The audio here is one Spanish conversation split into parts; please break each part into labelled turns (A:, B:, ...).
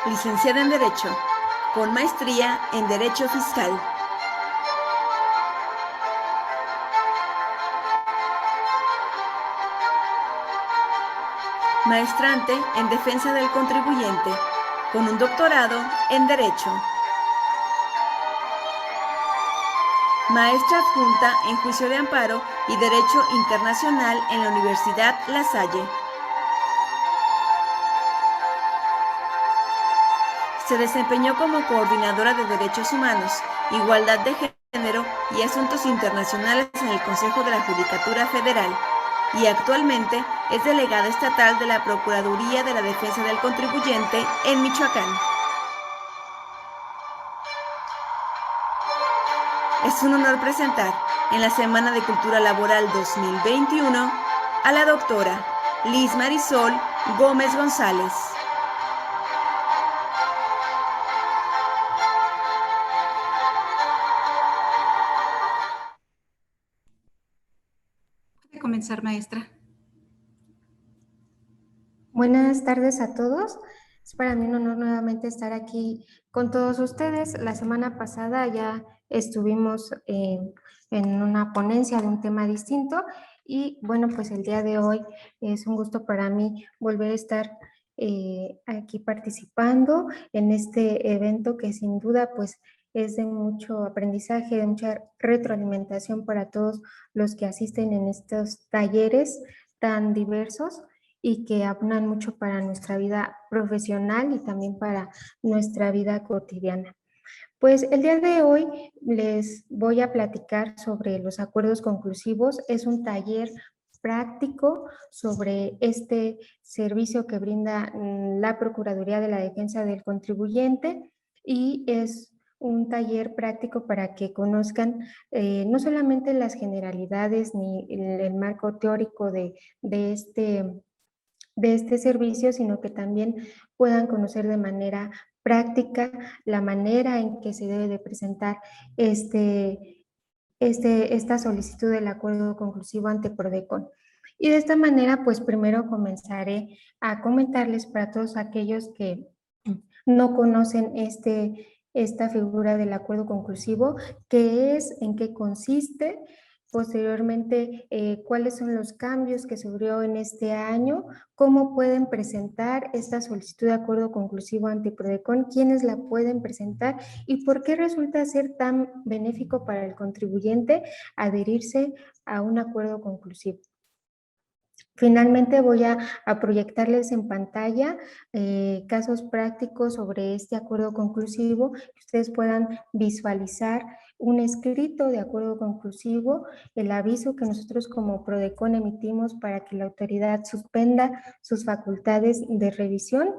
A: licenciada en Derecho, con maestría en Derecho Fiscal. Maestrante en Defensa del Contribuyente, con un doctorado en Derecho. Maestra adjunta en Juicio de Amparo y Derecho Internacional en la Universidad La Salle. Se desempeñó como coordinadora de Derechos Humanos, Igualdad de Género y Asuntos Internacionales en el Consejo de la Judicatura Federal y actualmente es delegada estatal de la Procuraduría de la Defensa del Contribuyente en Michoacán. Es un honor presentar en la Semana de Cultura Laboral 2021 a la doctora Liz Marisol Gómez González.
B: ¿Puede comenzar, maestra?
C: Buenas tardes a todos. Es para mí un honor nuevamente estar aquí con todos ustedes. La semana pasada ya estuvimos en una ponencia de un tema distinto y bueno, pues el día de hoy es un gusto para mí volver a estar aquí participando en este evento que sin duda pues es de mucho aprendizaje, de mucha retroalimentación para todos los que asisten en estos talleres tan diversos y que abonan mucho para nuestra vida profesional y también para nuestra vida cotidiana. Pues el día de hoy les voy a platicar sobre los acuerdos conclusivos. Es un taller práctico sobre este servicio que brinda la Procuraduría de la Defensa del Contribuyente y es un taller práctico para que conozcan no solamente las generalidades ni el marco teórico de este servicio, sino que también puedan conocer de manera práctica la manera en que se debe de presentar esta solicitud del acuerdo conclusivo ante Prodecon. Y de esta manera, pues primero comenzaré a comentarles para todos aquellos que no conocen esta figura del acuerdo conclusivo, qué es, en qué consiste, posteriormente cuáles son los cambios que sufrió en este año, cómo pueden presentar esta solicitud de acuerdo conclusivo ante Prodecon, quiénes la pueden presentar y por qué resulta ser tan benéfico para el contribuyente adherirse a un acuerdo conclusivo. Finalmente voy a proyectarles en pantalla casos prácticos sobre este acuerdo conclusivo, que ustedes puedan visualizar un escrito de acuerdo conclusivo, el aviso que nosotros como Prodecon emitimos para que la autoridad suspenda sus facultades de revisión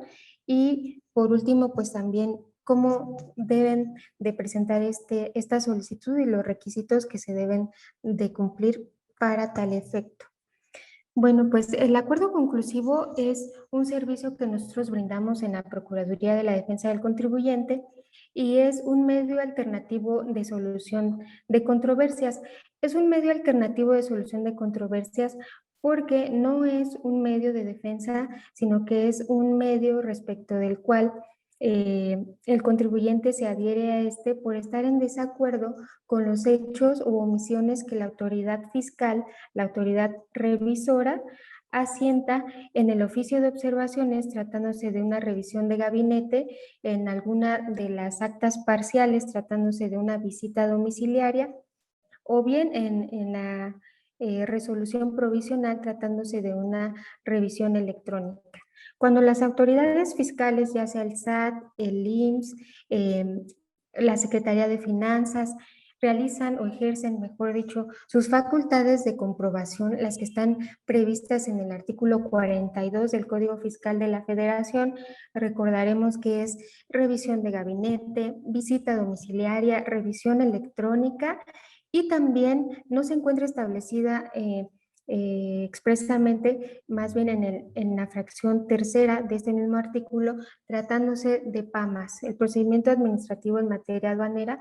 C: y por último pues también cómo deben de presentar esta solicitud y los requisitos que se deben de cumplir para tal efecto. Bueno, pues el acuerdo conclusivo es un servicio que nosotros brindamos en la Procuraduría de la Defensa del Contribuyente y es un medio alternativo de solución de controversias. Es un medio alternativo de solución de controversias porque no es un medio de defensa, sino que es un medio respecto del cual el contribuyente se adhiere a este por estar en desacuerdo con los hechos u omisiones que la autoridad fiscal, la autoridad revisora, asienta en el oficio de observaciones tratándose de una revisión de gabinete, en alguna de las actas parciales tratándose de una visita domiciliaria o bien en la resolución provisional tratándose de una revisión electrónica. Cuando las autoridades fiscales, ya sea el SAT, el IMSS, la Secretaría de Finanzas, realizan o ejercen, mejor dicho, sus facultades de comprobación, las que están previstas en el artículo 42 del Código Fiscal de la Federación, recordaremos que es revisión de gabinete, visita domiciliaria, revisión electrónica y también no se encuentra establecida expresamente, más bien en la fracción tercera de este mismo artículo, tratándose de PAMAS, el procedimiento administrativo en materia aduanera.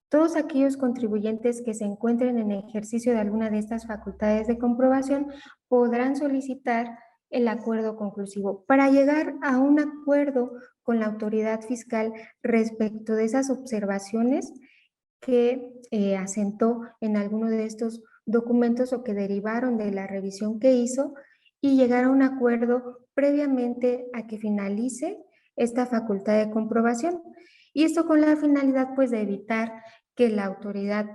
C: Todos aquellos contribuyentes que se encuentren en ejercicio de alguna de estas facultades de comprobación podrán solicitar el acuerdo conclusivo. Para llegar a un acuerdo con la autoridad fiscal respecto de esas observaciones que asentó en alguno de estos documentos o que derivaron de la revisión que hizo y llegar a un acuerdo previamente a que finalice esta facultad de comprobación. Y esto con la finalidad pues de evitar que la autoridad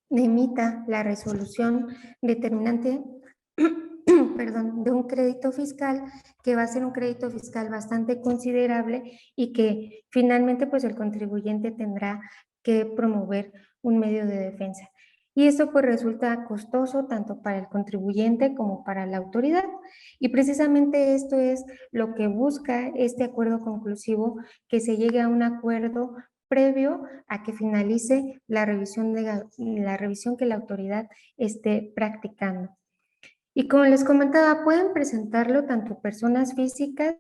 C: emita la resolución determinante perdón, de un crédito fiscal que va a ser un crédito fiscal bastante considerable y que finalmente pues el contribuyente tendrá que promover un medio de defensa. Y esto pues resulta costoso tanto para el contribuyente como para la autoridad. Y precisamente esto es lo que busca este acuerdo conclusivo, que se llegue a un acuerdo previo a que finalice la revisión que la autoridad esté practicando. Y como les comentaba, pueden presentarlo tanto personas físicas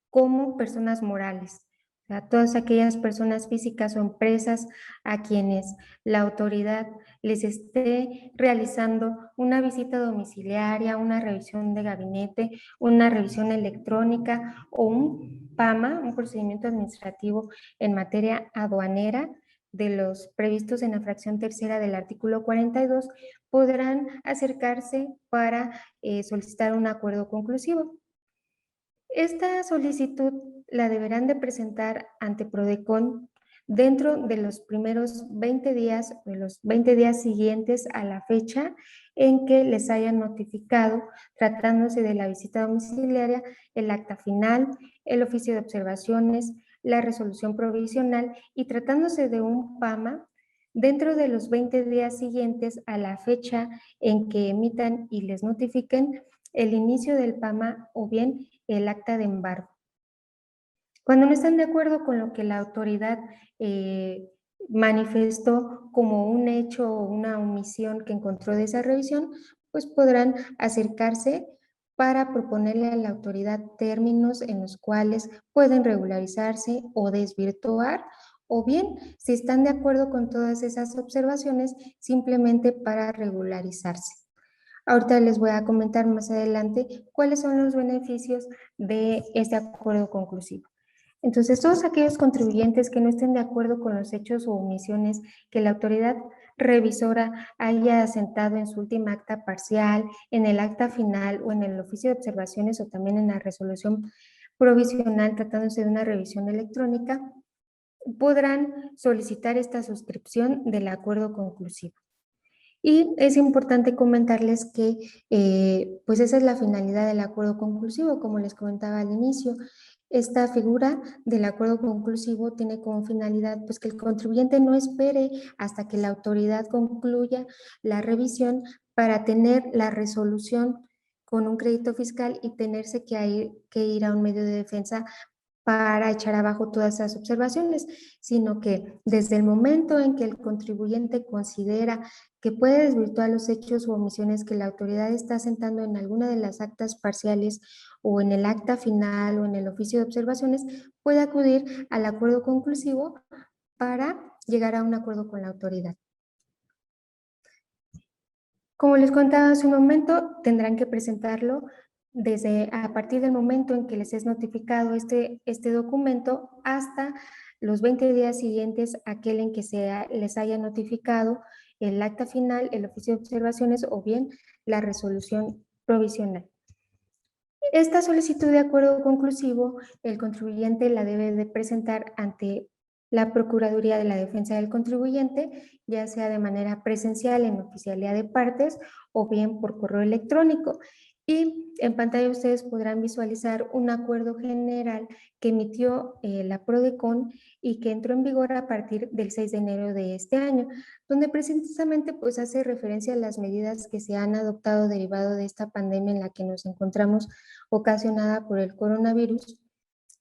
C: como personas morales. O sea, todas aquellas personas físicas o empresas a quienes la autoridad les esté realizando una visita domiciliaria, una revisión de gabinete, una revisión electrónica o un PAMA, un procedimiento administrativo en materia aduanera de los previstos en la fracción tercera del artículo 42, podrán acercarse para solicitar un acuerdo conclusivo. Esta solicitud la deberán de presentar ante PRODECON dentro de los primeros 20 días, de los 20 días siguientes a la fecha en que les hayan notificado, tratándose de la visita domiciliaria, el acta final, el oficio de observaciones, la resolución provisional y tratándose de un PAMA, dentro de los 20 días siguientes a la fecha en que emitan y les notifiquen el inicio del PAMA o bien el acta de embargo. Cuando no están de acuerdo con lo que la autoridad manifestó como un hecho o una omisión que encontró de esa revisión, pues podrán acercarse para proponerle a la autoridad términos en los cuales pueden regularizarse o desvirtuar, o bien, si están de acuerdo con todas esas observaciones, simplemente para regularizarse. Ahorita les voy a comentar más adelante cuáles son los beneficios de este acuerdo conclusivo. Entonces, todos aquellos contribuyentes que no estén de acuerdo con los hechos o omisiones que la autoridad revisora haya asentado en su última acta parcial, en el acta final o en el oficio de observaciones o también en la resolución provisional tratándose de una revisión electrónica, podrán solicitar esta suscripción del acuerdo conclusivo. Y es importante comentarles que pues esa es la finalidad del acuerdo conclusivo, como les comentaba al inicio. Esta figura del acuerdo conclusivo tiene como finalidad pues que el contribuyente no espere hasta que la autoridad concluya la revisión para tener la resolución con un crédito fiscal y tenerse que ir a un medio de defensa para echar abajo todas esas observaciones, sino que desde el momento en que el contribuyente considera que puede desvirtuar los hechos u omisiones que la autoridad está asentando en alguna de las actas parciales o en el acta final o en el oficio de observaciones, puede acudir al acuerdo conclusivo para llegar a un acuerdo con la autoridad. Como les contaba hace un momento, tendrán que presentarlo a partir del momento en que les es notificado este documento hasta los 20 días siguientes a aquel en que les haya notificado el acta final, el oficio de observaciones o bien la resolución provisional. Esta solicitud de acuerdo conclusivo, el contribuyente la debe de presentar ante la Procuraduría de la Defensa del Contribuyente, ya sea de manera presencial en oficialía de partes o bien por correo electrónico. Y en pantalla ustedes podrán visualizar un acuerdo general que emitió la PRODECON y que entró en vigor a partir del 6 de enero de este año, donde precisamente pues hace referencia a las medidas que se han adoptado derivado de esta pandemia en la que nos encontramos ocasionada por el coronavirus,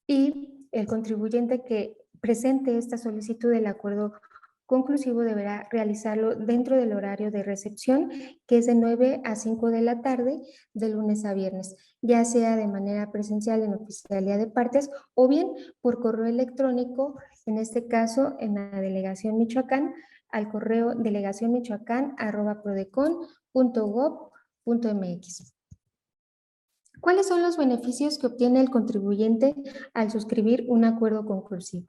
C: y el contribuyente que presente esta solicitud del acuerdo conclusivo deberá realizarlo dentro del horario de recepción, que es de 9 a 5 de la tarde, de lunes a viernes, ya sea de manera presencial en oficialía de partes o bien por correo electrónico, en este caso en la delegación Michoacán, al correo delegacionmichoacán@prodecon.gov.mx. ¿Cuáles son los beneficios que obtiene el contribuyente al suscribir un acuerdo conclusivo?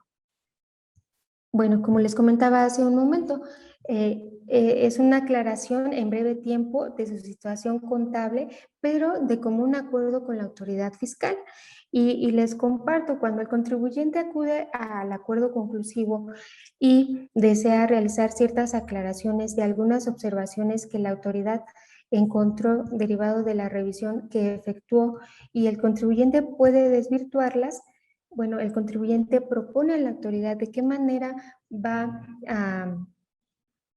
C: Bueno, como les comentaba hace un momento, es una aclaración en breve tiempo de su situación contable, pero de común acuerdo con la autoridad fiscal. Y les comparto, cuando el contribuyente acude al acuerdo conclusivo y desea realizar ciertas aclaraciones de algunas observaciones que la autoridad encontró derivado de la revisión que efectuó y el contribuyente puede desvirtuarlas, bueno, el contribuyente propone a la autoridad de qué manera va a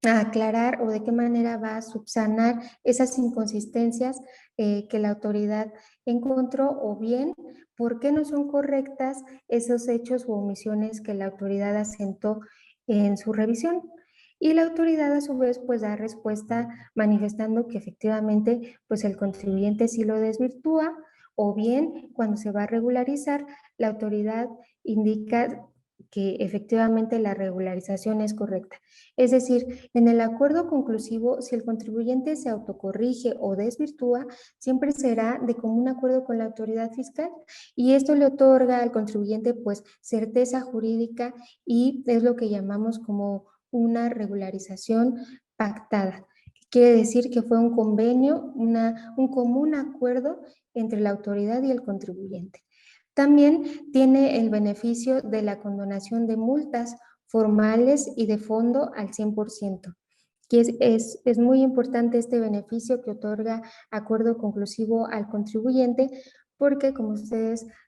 C: aclarar o de qué manera va a subsanar esas inconsistencias que la autoridad encontró, o bien por qué no son correctas esos hechos u omisiones que la autoridad asentó en su revisión. Y la autoridad a su vez pues da respuesta manifestando que efectivamente pues el contribuyente sí lo desvirtúa, o bien cuando se va a regularizar la autoridad indica que efectivamente la regularización es correcta. Es decir, en el acuerdo conclusivo, si el contribuyente se autocorrige o desvirtúa, siempre será de común acuerdo con la autoridad fiscal, y esto le otorga al contribuyente pues certeza jurídica, y es lo que llamamos como una regularización pactada. Quiere decir que fue un convenio, un común acuerdo entre la autoridad y el contribuyente. También tiene el beneficio de la condonación de multas formales y de fondo al 100%. Que es muy importante este beneficio que otorga acuerdo conclusivo al contribuyente, porque como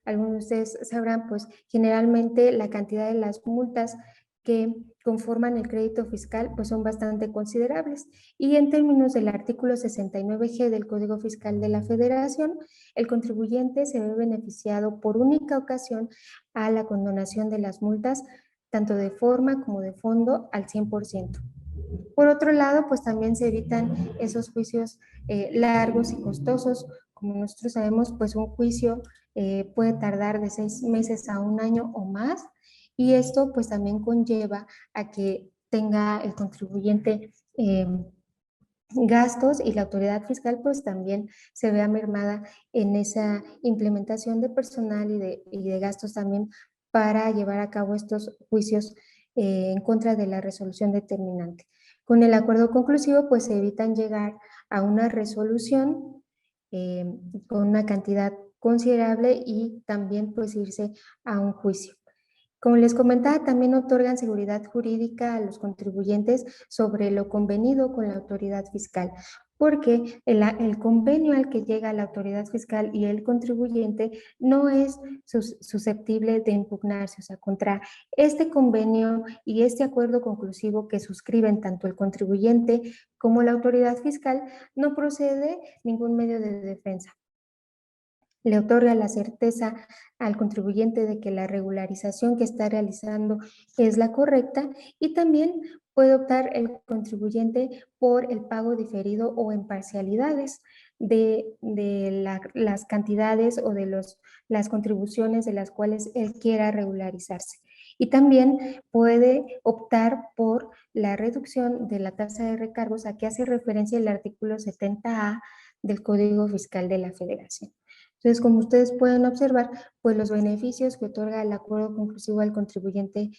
C: algunos de ustedes sabrán, pues generalmente la cantidad de las multas que conforman el crédito fiscal pues son bastante considerables, y en términos del artículo 69G del Código Fiscal de la Federación, el contribuyente se ve beneficiado por única ocasión a la condonación de las multas tanto de forma como de fondo al 100%. Por otro lado, pues también se evitan esos juicios largos y costosos. Como nosotros sabemos, pues un juicio puede tardar de 6 meses a un año o más, y esto pues también conlleva a que tenga el contribuyente gastos, y la autoridad fiscal pues también se vea mermada en esa implementación de personal y de gastos también para llevar a cabo estos juicios en contra de la resolución determinante. Con el acuerdo conclusivo pues se evitan llegar a una resolución eh, con una cantidad considerable y también pues irse a un juicio. Como les comentaba, también otorgan seguridad jurídica a los contribuyentes sobre lo convenido con la autoridad fiscal, porque el convenio al que llega la autoridad fiscal y el contribuyente no es susceptible de impugnarse. O sea, contra este convenio y este acuerdo conclusivo que suscriben tanto el contribuyente como la autoridad fiscal, no procede ningún medio de defensa. Le otorga la certeza al contribuyente de que la regularización que está realizando es la correcta, y también puede optar el contribuyente por el pago diferido o en parcialidades de las cantidades o de las contribuciones de las cuales él quiera regularizarse. Y también puede optar por la reducción de la tasa de recargos, a que hace referencia el artículo 70A del Código Fiscal de la Federación. Entonces, como ustedes pueden observar, pues los beneficios que otorga el acuerdo conclusivo al contribuyente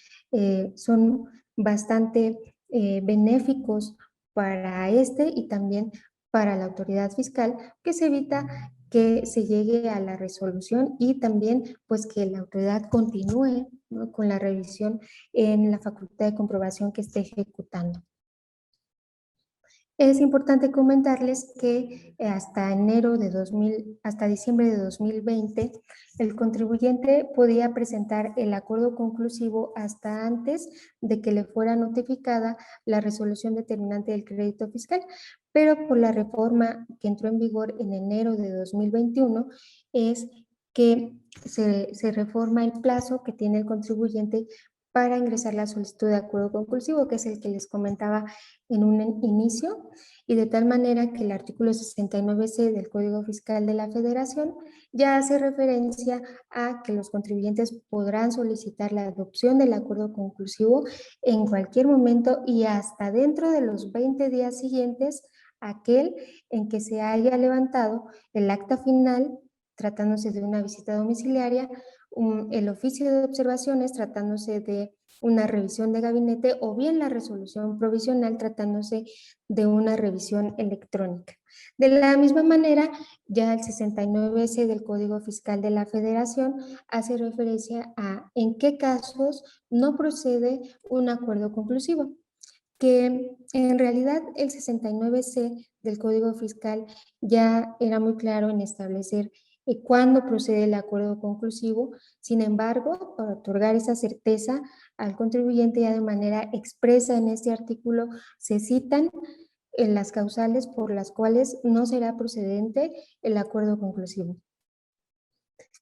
C: son bastante benéficos para este y también para la autoridad fiscal, que se evita que se llegue a la resolución, y también pues que la autoridad continúe, ¿no?, con la revisión en la facultad de comprobación que esté ejecutando. Es importante comentarles que hasta diciembre de 2020, el contribuyente podía presentar el acuerdo conclusivo hasta antes de que le fuera notificada la resolución determinante del crédito fiscal, pero por la reforma que entró en vigor en enero de 2021, es que se reforma el plazo que tiene el contribuyente para ingresar la solicitud de acuerdo conclusivo, que es el que les comentaba en un inicio, y de tal manera que el artículo 69C del Código Fiscal de la Federación ya hace referencia a que los contribuyentes podrán solicitar la adopción del acuerdo conclusivo en cualquier momento y hasta dentro de los 20 días siguientes a aquel en que se haya levantado el acta final tratándose de una visita domiciliaria, el oficio de observaciones, tratándose de una revisión de gabinete, o bien la resolución provisional, tratándose de una revisión electrónica. De la misma manera, ya el 69C del Código Fiscal de la Federación hace referencia a en qué casos no procede un acuerdo conclusivo, que en realidad el 69C del Código Fiscal ya era muy claro en establecer cuándo procede el acuerdo conclusivo. Sin embargo, para otorgar esa certeza al contribuyente, ya de manera expresa en este artículo se citan en las causales por las cuales no será procedente el acuerdo conclusivo.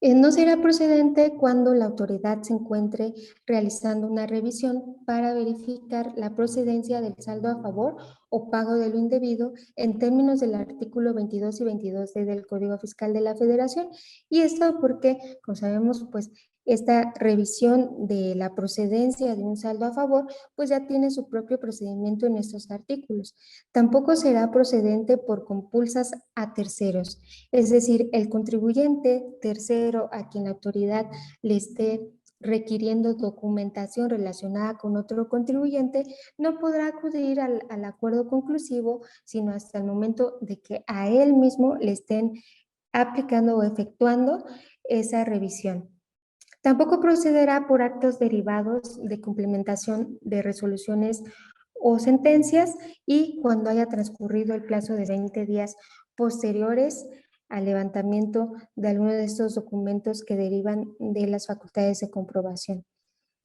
C: No será procedente cuando la autoridad se encuentre realizando una revisión para verificar la procedencia del saldo a favor o pago de lo indebido en términos del artículo 22 y 22D del Código Fiscal de la Federación. Y esto porque, como sabemos, pues esta revisión de la procedencia de un saldo a favor, pues ya tiene su propio procedimiento en estos artículos. Tampoco será procedente por compulsas a terceros, es decir, el contribuyente tercero a quien la autoridad le esté requiriendo documentación relacionada con otro contribuyente, no podrá acudir al acuerdo conclusivo, sino hasta el momento de que a él mismo le estén aplicando o efectuando esa revisión. Tampoco procederá por actos derivados de complementación de resoluciones o sentencias, y cuando haya transcurrido el plazo de 20 días posteriores al levantamiento de alguno de estos documentos que derivan de las facultades de comprobación.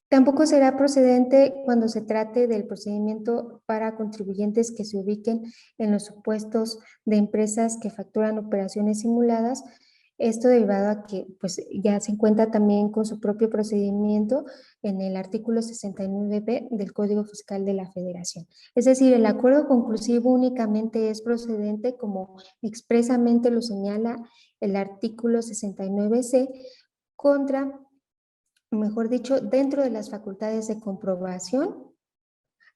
C: Tampoco será procedente cuando se trate del procedimiento para contribuyentes que se ubiquen en los supuestos de empresas que facturan operaciones simuladas. Esto derivado a que pues, ya se encuentra también con su propio procedimiento en el artículo 69B del Código Fiscal de la Federación. Es decir, el acuerdo conclusivo únicamente es procedente, como expresamente lo señala el artículo 69C, contra, mejor dicho, dentro de las facultades de comprobación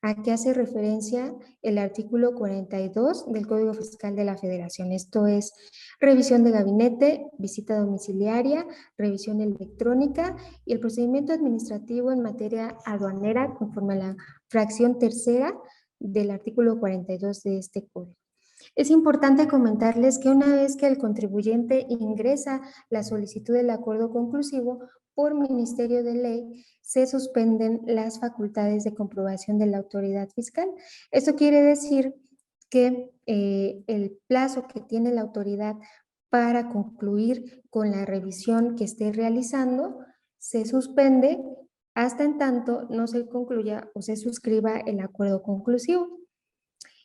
C: a que hace referencia el artículo 42 del Código Fiscal de la Federación. Esto es revisión de gabinete, visita domiciliaria, revisión electrónica y el procedimiento administrativo en materia aduanera conforme a la fracción tercera del artículo 42 de este código. Es importante comentarles que una vez que el contribuyente ingresa la solicitud del acuerdo conclusivo por Ministerio de Ley, se suspenden las facultades de comprobación de la autoridad fiscal. Esto quiere decir que el plazo que tiene la autoridad para concluir con la revisión que esté realizando se suspende hasta en tanto no se concluya o se suscriba el acuerdo conclusivo.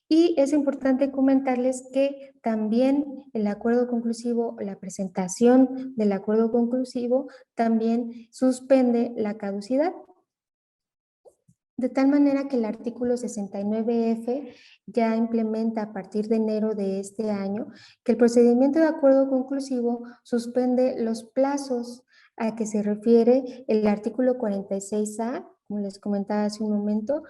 C: Y es importante comentarles que también el acuerdo conclusivo, la presentación del acuerdo conclusivo, también suspende la caducidad. De tal manera que el artículo 69F ya implementa a partir de enero de este año que el procedimiento de acuerdo conclusivo suspende los plazos a que se refiere el artículo 46A, como les comentaba hace un momento,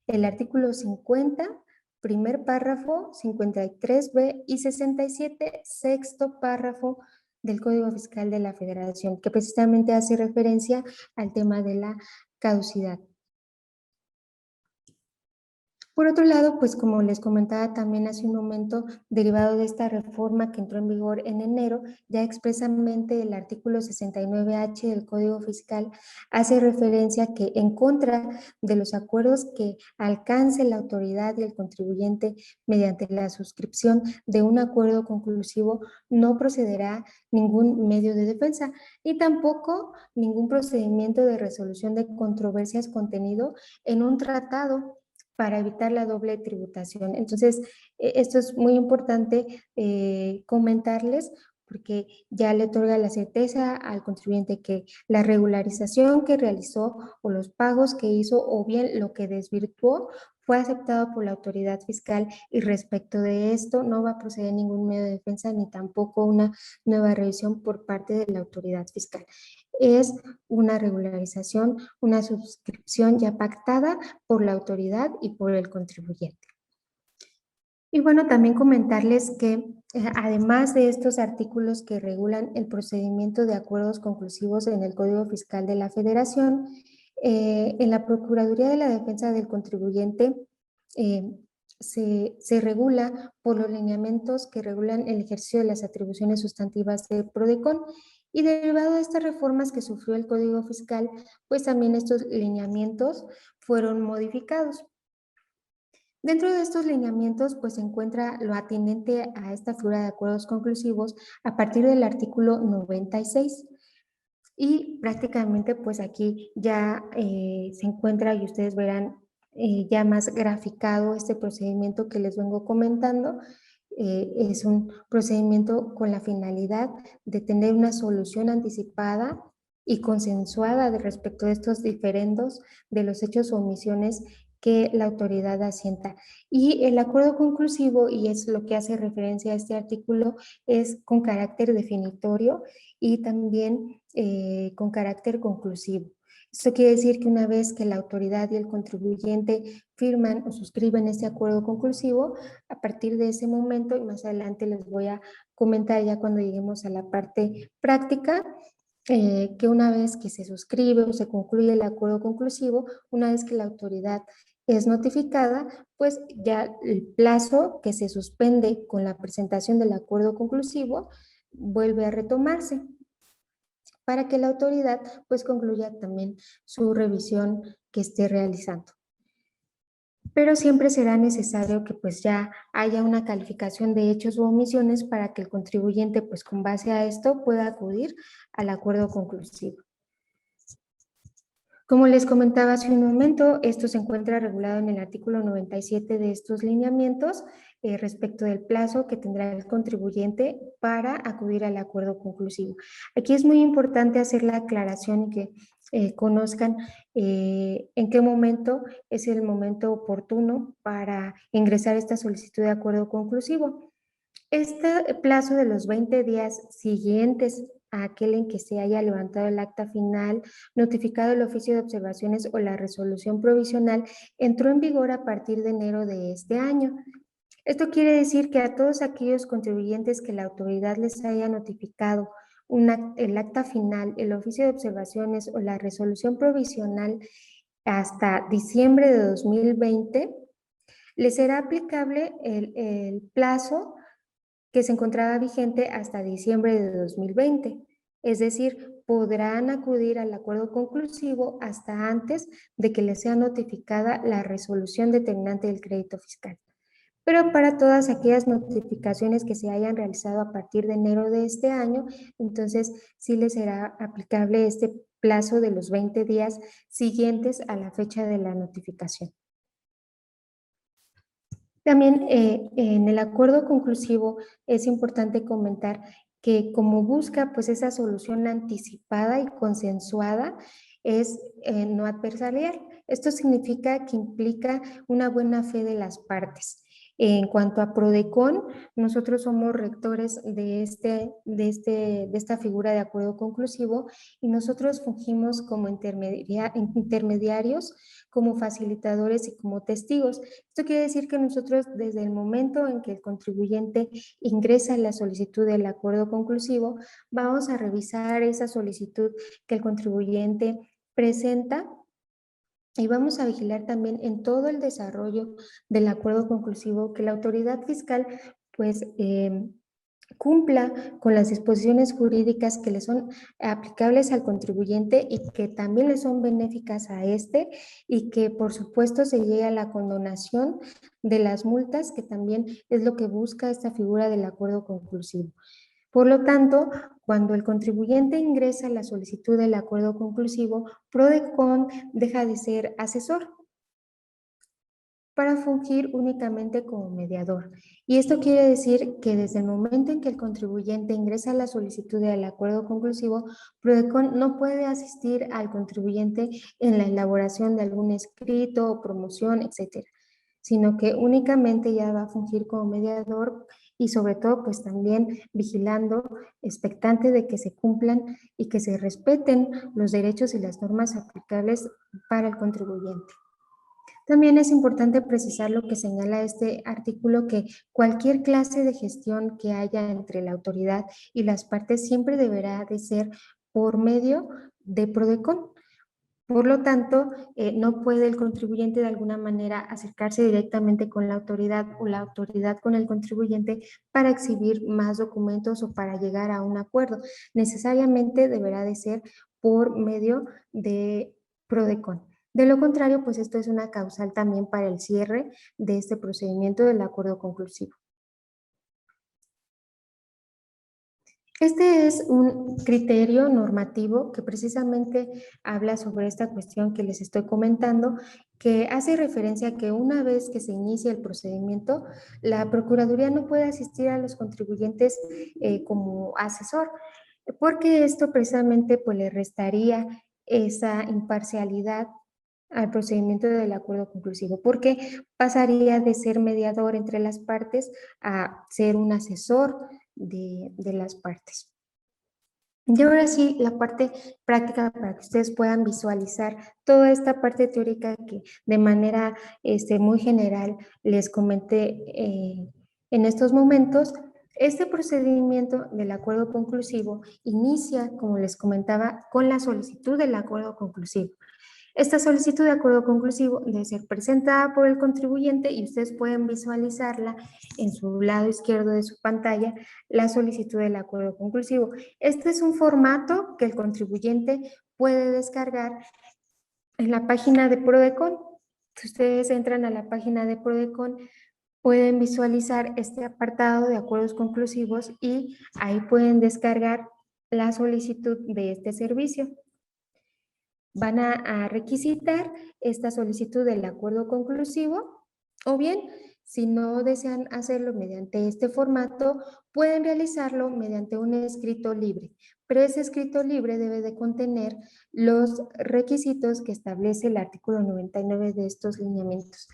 C: el artículo 50, primer párrafo, 53B y 67, sexto párrafo del Código Fiscal de la Federación, que precisamente hace referencia al tema de la caducidad. Por otro lado, pues como les comentaba también hace un momento, derivado de esta reforma que entró en vigor en enero, ya expresamente el artículo 69H del Código Fiscal hace referencia que en contra de los acuerdos que alcance la autoridad y el contribuyente mediante la suscripción de un acuerdo conclusivo, no procederá ningún medio de defensa y tampoco ningún procedimiento de resolución de controversias contenido en un tratado para evitar la doble tributación. Entonces, esto es muy importante comentarles, porque ya le otorga la certeza al contribuyente que la regularización que realizó o los pagos que hizo o bien lo que desvirtuó fue aceptado por la autoridad fiscal, y respecto de esto no va a proceder ningún medio de defensa ni tampoco una nueva revisión por parte de la autoridad fiscal. Es una regularización, una suscripción ya pactada por la autoridad y por el contribuyente. Y bueno, también comentarles que además de estos artículos que regulan el procedimiento de acuerdos conclusivos en el Código Fiscal de la Federación, en la Procuraduría de la Defensa del Contribuyente eh, se regula por los lineamientos que regulan el ejercicio de las atribuciones sustantivas de PRODECON, y derivado de estas reformas que sufrió el Código Fiscal, pues también estos lineamientos fueron modificados. Dentro de estos lineamientos, pues se encuentra lo atinente a esta figura de acuerdos conclusivos a partir del artículo 96. Y prácticamente, pues aquí ya se encuentra, y ustedes verán ya más graficado este procedimiento que les vengo comentando. Es un procedimiento con la finalidad de tener una solución anticipada y consensuada respecto de estos diferendos de los hechos o omisiones que la autoridad asienta. Y el acuerdo conclusivo, y es lo que hace referencia a este artículo, es con carácter definitorio y también con carácter conclusivo. Esto quiere decir que una vez que la autoridad y el contribuyente firman o suscriben este acuerdo conclusivo, a partir de ese momento, y más adelante les voy a comentar ya cuando lleguemos a la parte práctica, que una vez que se suscribe o se concluye el acuerdo conclusivo, una vez que la autoridad es notificada, pues ya el plazo que se suspende con la presentación del acuerdo conclusivo vuelve a retomarse para que la autoridad pues concluya también su revisión que esté realizando. Pero siempre será necesario que pues ya haya una calificación de hechos u omisiones para que el contribuyente pues con base a esto pueda acudir al acuerdo conclusivo. Como les comentaba hace un momento, esto se encuentra regulado en el artículo 97 de estos lineamientos respecto del plazo que tendrá el contribuyente para acudir al acuerdo conclusivo. Aquí es muy importante hacer la aclaración y que conozcan en qué momento es el momento oportuno para ingresar esta solicitud de acuerdo conclusivo. Este plazo de los 20 días siguientes a aquel en que se haya levantado el acta final, notificado el oficio de observaciones o la resolución provisional, entró en vigor a partir de enero de este año. Esto quiere decir que a todos aquellos contribuyentes que la autoridad les haya notificado el acta final, el oficio de observaciones o la resolución provisional hasta diciembre de 2020, les será aplicable el plazo que se encontraba vigente hasta diciembre de 2020. Es decir, podrán acudir al acuerdo conclusivo hasta antes de que les sea notificada la resolución determinante del crédito fiscal. Pero para todas aquellas notificaciones que se hayan realizado a partir de enero de este año, entonces sí les será aplicable este plazo de los 20 días siguientes a la fecha de la notificación. También en el acuerdo conclusivo es importante comentar que como busca pues esa solución anticipada y consensuada es no adversarial. Esto significa que implica una buena fe de las partes. En cuanto a PRODECON, nosotros somos rectores de esta figura de acuerdo conclusivo y nosotros fungimos como intermediarios, como facilitadores y como testigos. Esto quiere decir que nosotros desde el momento en que el contribuyente ingresa la solicitud del acuerdo conclusivo, vamos a revisar esa solicitud que el contribuyente presenta y vamos a vigilar también en todo el desarrollo del acuerdo conclusivo que la autoridad fiscal pues cumpla con las disposiciones jurídicas que le son aplicables al contribuyente y que también le son benéficas a este, y que por supuesto se llegue a la condonación de las multas, que también es lo que busca esta figura del acuerdo conclusivo. Por lo tanto, cuando el contribuyente ingresa la solicitud del acuerdo conclusivo, PRODECON deja de ser asesor para fungir únicamente como mediador. Y esto quiere decir que desde el momento en que el contribuyente ingresa la solicitud del acuerdo conclusivo, PRODECON no puede asistir al contribuyente en la elaboración de algún escrito o promoción, etcétera, sino que únicamente ya va a fungir como mediador y sobre todo pues también vigilando, expectante de que se cumplan y que se respeten los derechos y las normas aplicables para el contribuyente. También es importante precisar lo que señala este artículo, que cualquier clase de gestión que haya entre la autoridad y las partes siempre deberá de ser por medio de PRODECON. Por lo tanto, no puede el contribuyente de alguna manera acercarse directamente con la autoridad o la autoridad con el contribuyente para exhibir más documentos o para llegar a un acuerdo. Necesariamente deberá de ser por medio de PRODECON. De lo contrario, pues esto es una causal también para el cierre de este procedimiento del acuerdo conclusivo. Este es un criterio normativo que precisamente habla sobre esta cuestión que les estoy comentando, que hace referencia a que una vez que se inicia el procedimiento, la Procuraduría no puede asistir a los contribuyentes como asesor, porque esto precisamente pues, le restaría esa imparcialidad al procedimiento del acuerdo conclusivo, porque pasaría de ser mediador entre las partes a ser un asesor de las partes. Y ahora sí, la parte práctica para que ustedes puedan visualizar toda esta parte teórica que de manera muy general les comenté en estos momentos. Este procedimiento del acuerdo conclusivo inicia, como les comentaba, con la solicitud del acuerdo conclusivo. Esta solicitud de acuerdo conclusivo debe ser presentada por el contribuyente y ustedes pueden visualizarla en su lado izquierdo de su pantalla, la solicitud del acuerdo conclusivo. Este es un formato que el contribuyente puede descargar en la página de PRODECON. Si ustedes entran a la página de PRODECON, pueden visualizar este apartado de acuerdos conclusivos y ahí pueden descargar la solicitud de este servicio. Van a requisitar esta solicitud del acuerdo conclusivo o bien, si no desean hacerlo mediante este formato, pueden realizarlo mediante un escrito libre, pero ese escrito libre debe de contener los requisitos que establece el artículo 99 de estos lineamientos.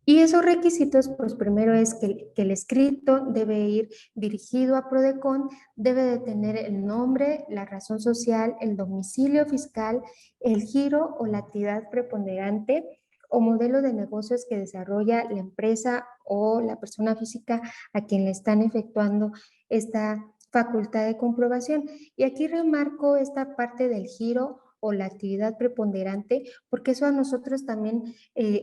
C: Y esos requisitos, pues primero es que el escrito debe ir dirigido a PRODECON, debe de tener el nombre, la razón social, el domicilio fiscal, el giro o la actividad preponderante o modelo de negocios que desarrolla la empresa o la persona física a quien le están efectuando esta facultad de comprobación. Y aquí remarco esta parte del giro o la actividad preponderante, porque eso a nosotros también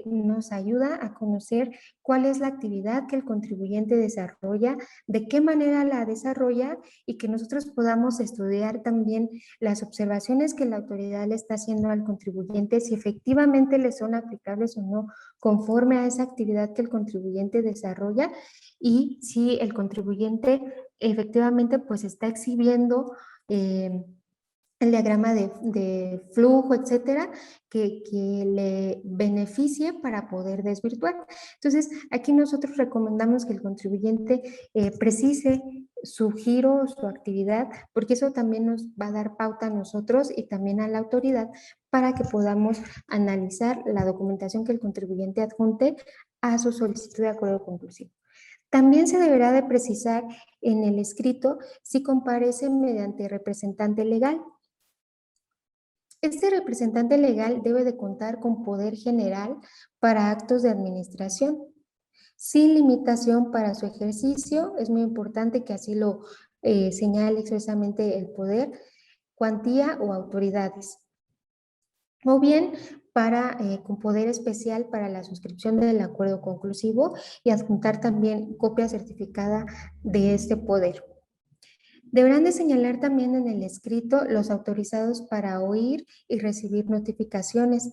C: nos ayuda a conocer cuál es la actividad que el contribuyente desarrolla, de qué manera la desarrolla y que nosotros podamos estudiar también las observaciones que la autoridad le está haciendo al contribuyente, si efectivamente le son aplicables o no conforme a esa actividad que el contribuyente desarrolla y si el contribuyente efectivamente pues está exhibiendo el diagrama de flujo, etcétera, que le beneficie para poder desvirtuar. Entonces, aquí nosotros recomendamos que el contribuyente precise su giro, su actividad, porque eso también nos va a dar pauta a nosotros y también a la autoridad para que podamos analizar la documentación que el contribuyente adjunte a su solicitud de acuerdo conclusivo. También se deberá de precisar en el escrito si comparece mediante representante legal. Este representante legal debe de contar con poder general para actos de administración, sin limitación para su ejercicio. Es muy importante que así lo señale expresamente el poder, cuantía o autoridades. O bien con poder especial para la suscripción del acuerdo conclusivo y adjuntar también copia certificada de este poder. Deberán de señalar también en el escrito los autorizados para oír y recibir notificaciones.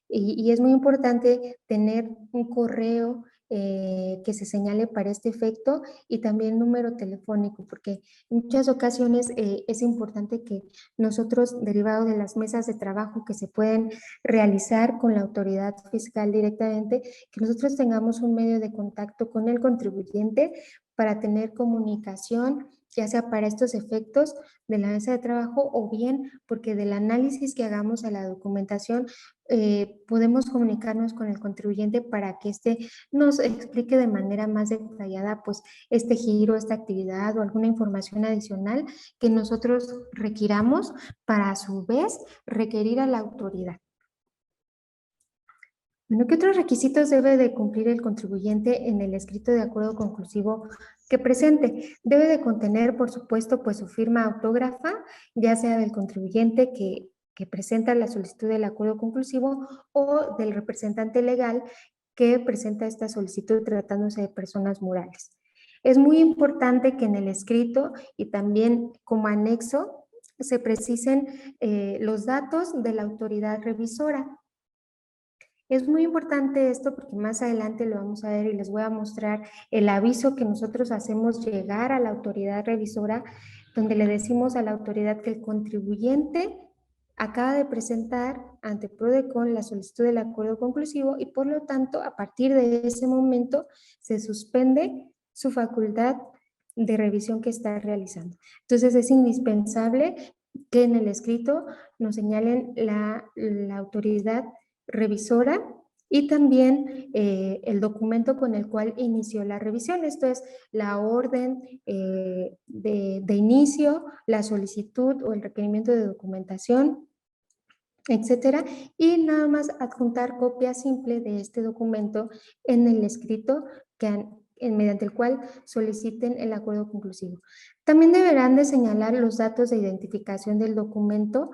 C: Y es muy importante tener un correo que se señale para este efecto y también número telefónico, porque en muchas ocasiones es importante que nosotros, derivado de las mesas de trabajo que se pueden realizar con la autoridad fiscal directamente, que nosotros tengamos un medio de contacto con el contribuyente para tener comunicación, ya sea para estos efectos de la mesa de trabajo o bien porque del análisis que hagamos a la documentación podemos comunicarnos con el contribuyente para que éste nos explique de manera más detallada pues este giro, esta actividad o alguna información adicional que nosotros requiramos para a su vez requerir a la autoridad. Bueno, ¿qué otros requisitos debe de cumplir el contribuyente en el escrito de acuerdo conclusivo que presente? Debe de contener, por supuesto, pues su firma autógrafa, ya sea del contribuyente que presenta la solicitud del acuerdo conclusivo o del representante legal que presenta esta solicitud tratándose de personas morales. Es muy importante que en el escrito y también como anexo se precisen los datos de la autoridad revisora. Es muy importante esto porque más adelante lo vamos a ver y les voy a mostrar el aviso que nosotros hacemos llegar a la autoridad revisora, donde le decimos a la autoridad que el contribuyente acaba de presentar ante PRODECON la solicitud del acuerdo conclusivo y por lo tanto a partir de ese momento se suspende su facultad de revisión que está realizando. Entonces es indispensable que en el escrito nos señalen la autoridad revisora y también el documento con el cual inició la revisión. Esto es la orden de inicio, la solicitud o el requerimiento de documentación, etcétera, y nada más adjuntar copia simple de este documento en el escrito mediante el cual soliciten el acuerdo conclusivo. También deberán de señalar los datos de identificación del documento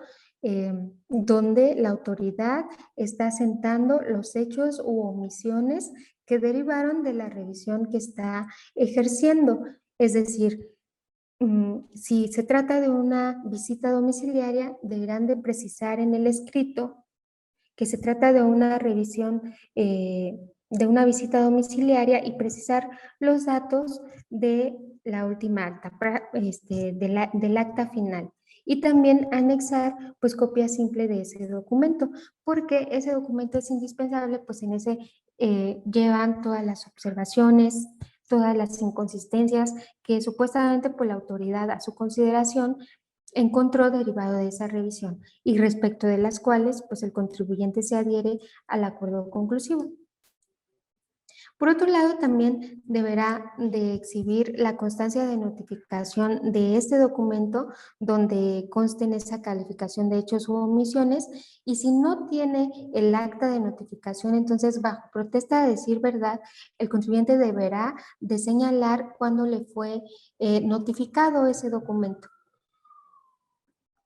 C: donde la autoridad está asentando los hechos u omisiones que derivaron de la revisión que está ejerciendo. Es decir, si se trata de una visita domiciliaria, deberán de precisar en el escrito que se trata de una revisión de una visita domiciliaria y precisar los datos de la última acta, del acta final. Y también anexar pues copia simple de ese documento, porque ese documento es indispensable, pues en ese llevan todas las observaciones, todas las inconsistencias que supuestamente por la autoridad a su consideración encontró derivado de esa revisión y respecto de las cuales pues el contribuyente se adhiere al acuerdo conclusivo. Por otro lado, también deberá de exhibir la constancia de notificación de este documento donde consten esa calificación de hechos u omisiones y si no tiene el acta de notificación, entonces bajo protesta de decir verdad, el contribuyente deberá de señalar cuándo le fue notificado ese documento.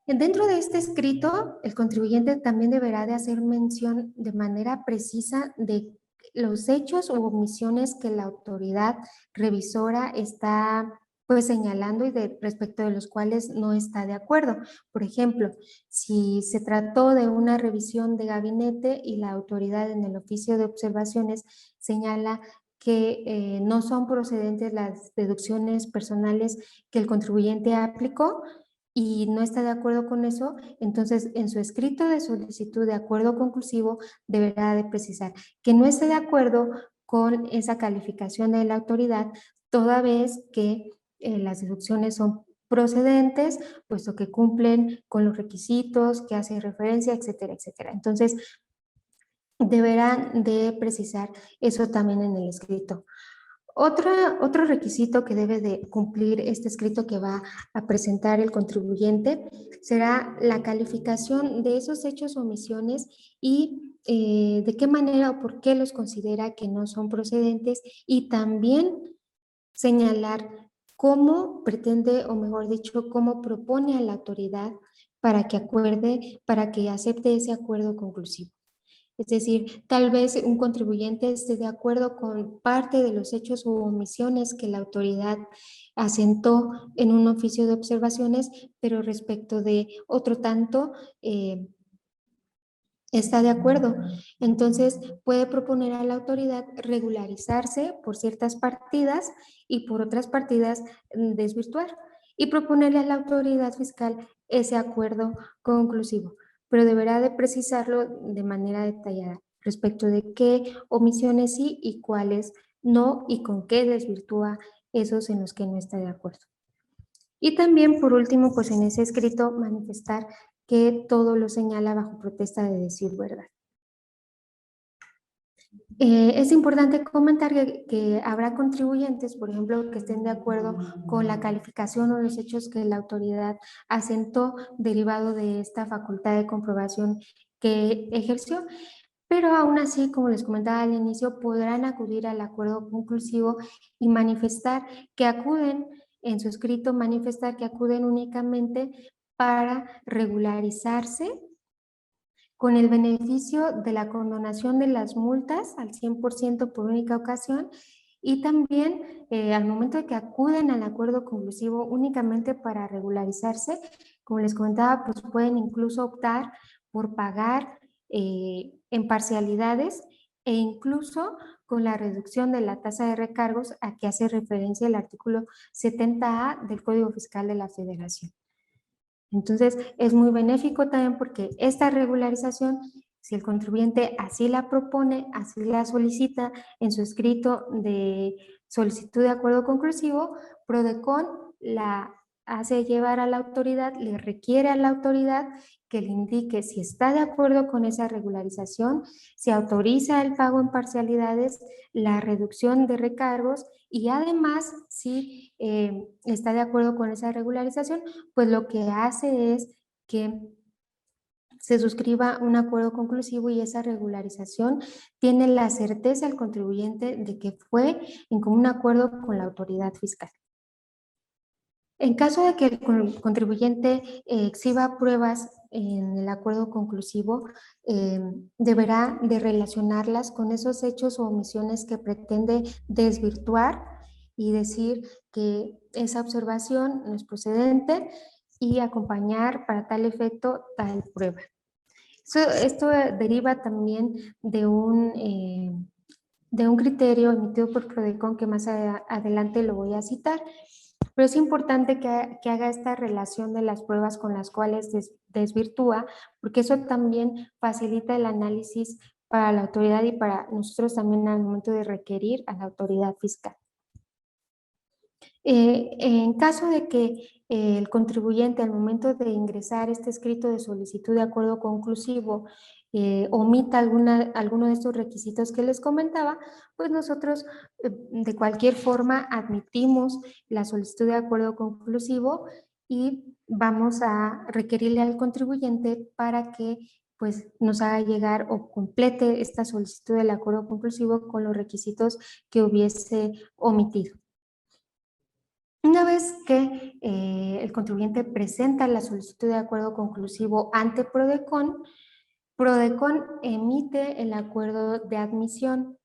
C: Dentro de este escrito, el contribuyente también deberá de hacer mención de manera precisa de los hechos u omisiones que la autoridad revisora está pues señalando y respecto de los cuales no está de acuerdo. Por ejemplo, si se trató de una revisión de gabinete y la autoridad en el oficio de observaciones señala que no son procedentes las deducciones personales que el contribuyente aplicó, y no está de acuerdo con eso, entonces en su escrito de solicitud de acuerdo conclusivo deberá de precisar que no está de acuerdo con esa calificación de la autoridad, toda vez que las deducciones son procedentes, puesto que cumplen con los requisitos que hace referencia, etcétera, etcétera. Entonces, deberán de precisar eso también en el escrito. Otro requisito que debe de cumplir este escrito que va a presentar el contribuyente será la calificación de esos hechos o omisiones y de qué manera o por qué los considera que no son procedentes y también señalar cómo pretende, o mejor dicho, cómo propone a la autoridad para que acuerde, para que acepte ese acuerdo conclusivo. Es decir, tal vez un contribuyente esté de acuerdo con parte de los hechos u omisiones que la autoridad asentó en un oficio de observaciones, pero respecto de otro tanto está de acuerdo. Entonces puede proponer a la autoridad regularizarse por ciertas partidas y por otras partidas desvirtuar y proponerle a la autoridad fiscal ese acuerdo conclusivo, pero deberá de precisarlo de manera detallada respecto de qué omisiones sí y cuáles no y con qué desvirtúa esos en los que no está de acuerdo. Y también, por último, pues en ese escrito manifestar que todo lo señala bajo protesta de decir verdad. Es importante comentar que habrá contribuyentes, por ejemplo, que estén de acuerdo con la calificación o los hechos que la autoridad asentó derivado de esta facultad de comprobación que ejerció, pero aún así, como les comentaba al inicio, podrán acudir al acuerdo conclusivo y manifestar que acuden, en su escrito, manifestar que acuden únicamente para regularizarse con el beneficio de la condonación de las multas al 100% por única ocasión y también al momento de que acuden al acuerdo conclusivo únicamente para regularizarse, como les comentaba, pues pueden incluso optar por pagar en parcialidades e incluso con la reducción de la tasa de recargos a que hace referencia el artículo 70A del Código Fiscal de la Federación. Entonces, es muy benéfico también porque esta regularización, si el contribuyente así la propone, así la solicita en su escrito de solicitud de acuerdo conclusivo, PRODECON la hace llevar a la autoridad, le requiere a la autoridad que le indique si está de acuerdo con esa regularización, si autoriza el pago en parcialidades, la reducción de recargos y además si está de acuerdo con esa regularización, pues lo que hace es que se suscriba un acuerdo conclusivo y esa regularización tiene la certeza el contribuyente de que fue en común acuerdo con la autoridad fiscal. En caso de que el contribuyente exhiba pruebas en el acuerdo conclusivo, deberá de relacionarlas con esos hechos o omisiones que pretende desvirtuar y decir que esa observación no es procedente y acompañar para tal efecto tal prueba. Esto deriva también de un criterio emitido por PRODECON que más adelante lo voy a citar. Pero es importante que haga esta relación de las pruebas con las cuales desvirtúa, porque eso también facilita el análisis para la autoridad y para nosotros también al momento de requerir a la autoridad fiscal. En caso de que el contribuyente al momento de ingresar este escrito de solicitud de acuerdo conclusivo omita alguno de estos requisitos que les comentaba, pues nosotros de cualquier forma admitimos la solicitud de acuerdo conclusivo y vamos a requerirle al contribuyente para que pues nos haga llegar o complete esta solicitud del acuerdo conclusivo con los requisitos que hubiese omitido. Una vez que el contribuyente presenta la solicitud de acuerdo conclusivo ante PRODECON, PRODECON emite el acuerdo de admisión.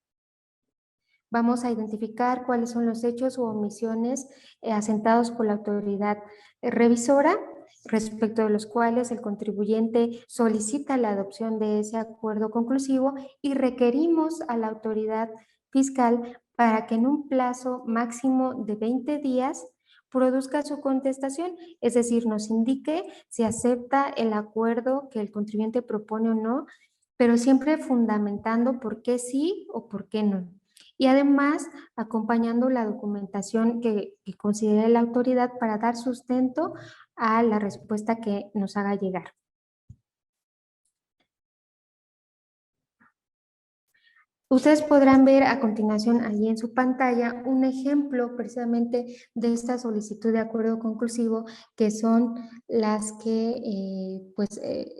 C: Vamos a identificar cuáles son los hechos u omisiones asentados por la autoridad revisora, respecto de los cuales el contribuyente solicita la adopción de ese acuerdo conclusivo y requerimos a la autoridad fiscal para que en un plazo máximo de 20 días produzca su contestación, es decir, nos indique si acepta el acuerdo que el contribuyente propone o no, pero siempre fundamentando por qué sí o por qué no. Y además acompañando la documentación que considere la autoridad para dar sustento a la respuesta que nos haga llegar. Ustedes podrán ver a continuación allí en su pantalla un ejemplo precisamente de esta solicitud de acuerdo conclusivo, que son las que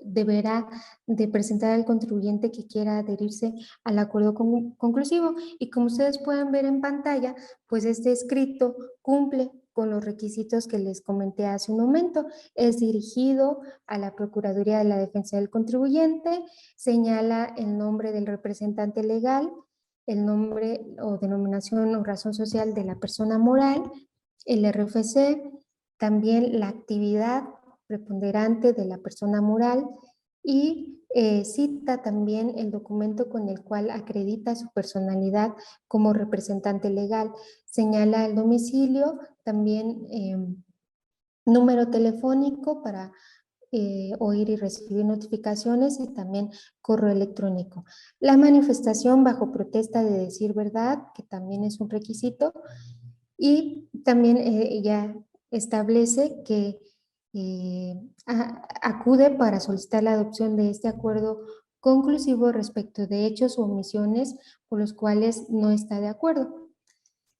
C: deberá de presentar el contribuyente que quiera adherirse al acuerdo conclusivo. Y como ustedes pueden ver en pantalla, pues este escrito cumple con los requisitos que les comenté hace un momento. Es dirigido a la Procuraduría de la Defensa del Contribuyente, señala el nombre del representante legal, el nombre o denominación o razón social de la persona moral, el RFC, también la actividad preponderante de la persona moral y cita también el documento con el cual acredita su personalidad como representante legal. Señala el domicilio, también número telefónico para oír y recibir notificaciones y también correo electrónico. La manifestación bajo protesta de decir verdad, que también es un requisito, y también ella establece que acude para solicitar la adopción de este acuerdo conclusivo respecto de hechos o omisiones por los cuales no está de acuerdo.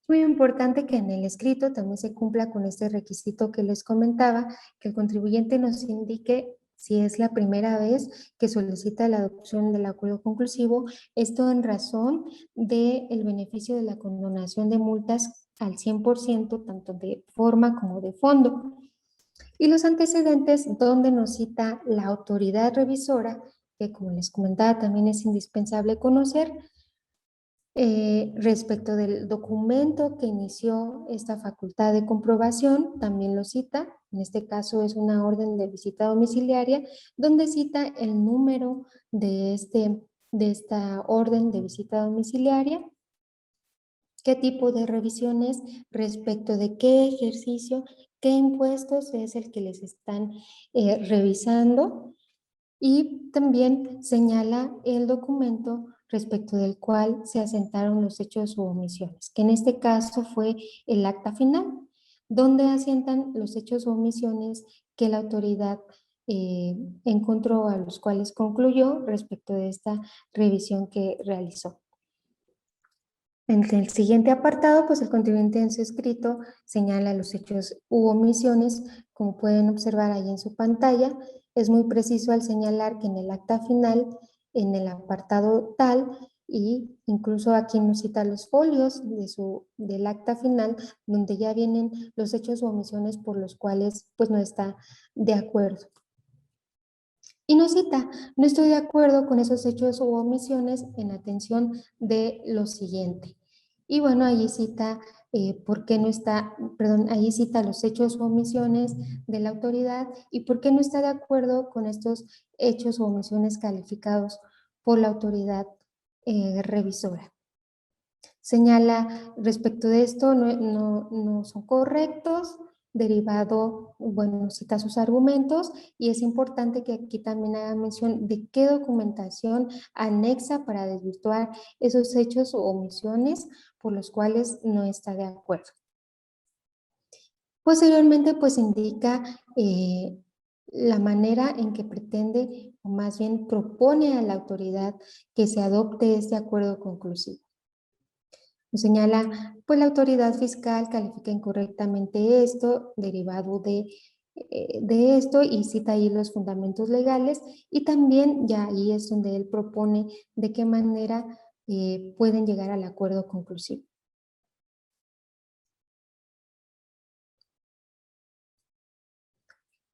C: Es muy importante que en el escrito también se cumpla con este requisito que les comentaba, que el contribuyente nos indique si es la primera vez que solicita la adopción del acuerdo conclusivo, esto en razón del beneficio de la condonación de multas al 100%, tanto de forma como de fondo. Y los antecedentes donde nos cita la autoridad revisora, que como les comentaba también es indispensable conocer, respecto del documento que inició esta facultad de comprobación, también lo cita. En este caso es una orden de visita domiciliaria, donde cita el número de esta orden de visita domiciliaria, qué tipo de revisiones, respecto de qué ejercicio, qué impuestos es el que les están revisando, y también señala el documento respecto del cual se asentaron los hechos u omisiones, que en este caso fue el acta final, donde asientan los hechos u omisiones que la autoridad encontró, a los cuales concluyó respecto de esta revisión que realizó. En el siguiente apartado, pues el contribuyente en su escrito señala los hechos u omisiones, como pueden observar ahí en su pantalla. Es muy preciso al señalar que en el acta final, en el apartado tal, y incluso aquí nos cita los folios del acta final, donde ya vienen los hechos u omisiones por los cuales pues no está de acuerdo. Y nos cita: no estoy de acuerdo con esos hechos u omisiones en atención de lo siguiente. Y bueno, allí cita por qué no está, perdón, allí cita los hechos u omisiones de la autoridad y por qué no está de acuerdo con estos hechos u omisiones calificados por la autoridad revisora. Señala respecto de esto, no son correctos, derivado, bueno, cita sus argumentos, y es importante que aquí también haga mención de qué documentación anexa para desvirtuar esos hechos o omisiones por los cuales no está de acuerdo. Posteriormente, pues indica la manera en que pretende, o más bien propone a la autoridad que se adopte este acuerdo conclusivo. Nos señala, pues la autoridad fiscal califica incorrectamente esto, derivado de esto, y cita ahí los fundamentos legales, y también ya ahí es donde él propone de qué manera pueden llegar al acuerdo conclusivo.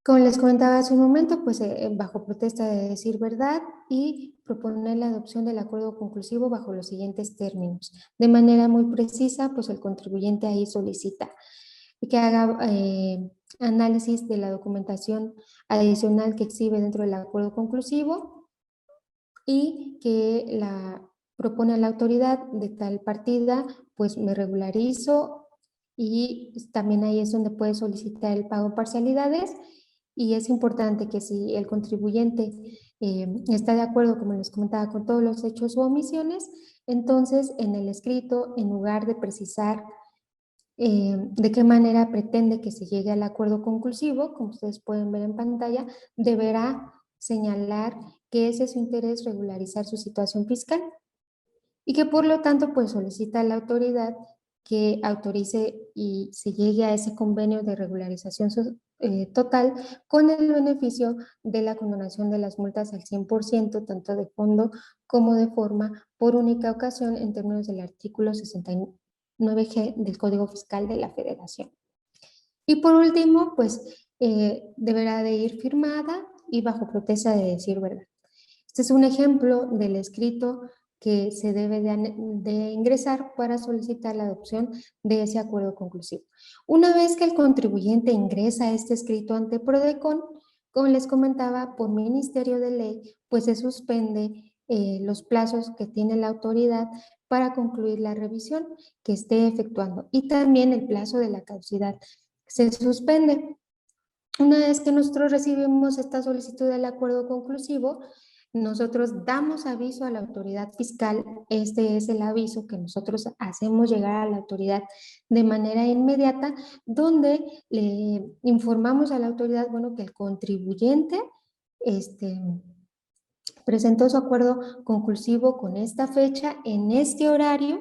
C: Como les comentaba hace un momento, pues bajo protesta de decir verdad, y proponer la adopción del acuerdo conclusivo bajo los siguientes términos. De manera muy precisa, pues el contribuyente ahí solicita que haga análisis de la documentación adicional que exhibe dentro del acuerdo conclusivo, y que propone a la autoridad de tal partida, pues me regularizo, y también ahí es donde puede solicitar el pago en parcialidades. Y es importante que si el contribuyente está de acuerdo, como les comentaba, con todos los hechos u omisiones, entonces en el escrito, en lugar de precisar de qué manera pretende que se llegue al acuerdo conclusivo, como ustedes pueden ver en pantalla, deberá señalar que ese es su interés, regularizar su situación fiscal, y que por lo tanto pues solicita a la autoridad que autorice y se llegue a ese convenio de regularización total, con el beneficio de la condonación de las multas al 100%, tanto de fondo como de forma, por única ocasión, en términos del artículo 69G del Código Fiscal de la Federación. Y por último, pues deberá de ir firmada y bajo protesta de decir verdad. Este es un ejemplo del escrito que se debe de ingresar para solicitar la adopción de ese acuerdo conclusivo. Una vez que el contribuyente ingresa este escrito ante PRODECON, como les comentaba, por ministerio de ley, pues se suspende los plazos que tiene la autoridad para concluir la revisión que esté efectuando, y también el plazo de la caducidad se suspende. Una vez que nosotros recibimos esta solicitud del acuerdo conclusivo, nosotros damos aviso a la autoridad fiscal. Este es el aviso que nosotros hacemos llegar a la autoridad de manera inmediata, donde le informamos a la autoridad, bueno, que el contribuyente presentó su acuerdo conclusivo con esta fecha, en este horario,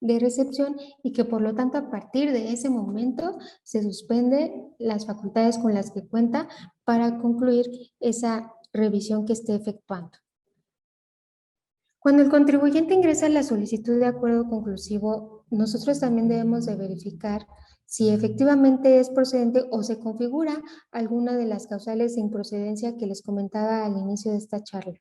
C: de recepción y que por lo tanto a partir de ese momento se suspende las facultades con las que cuenta para concluir esa revisión que esté efectuando. Cuando el contribuyente ingresa la solicitud de acuerdo conclusivo, nosotros también debemos de verificar si efectivamente es procedente o se configura alguna de las causales de improcedencia que les comentaba al inicio de esta charla.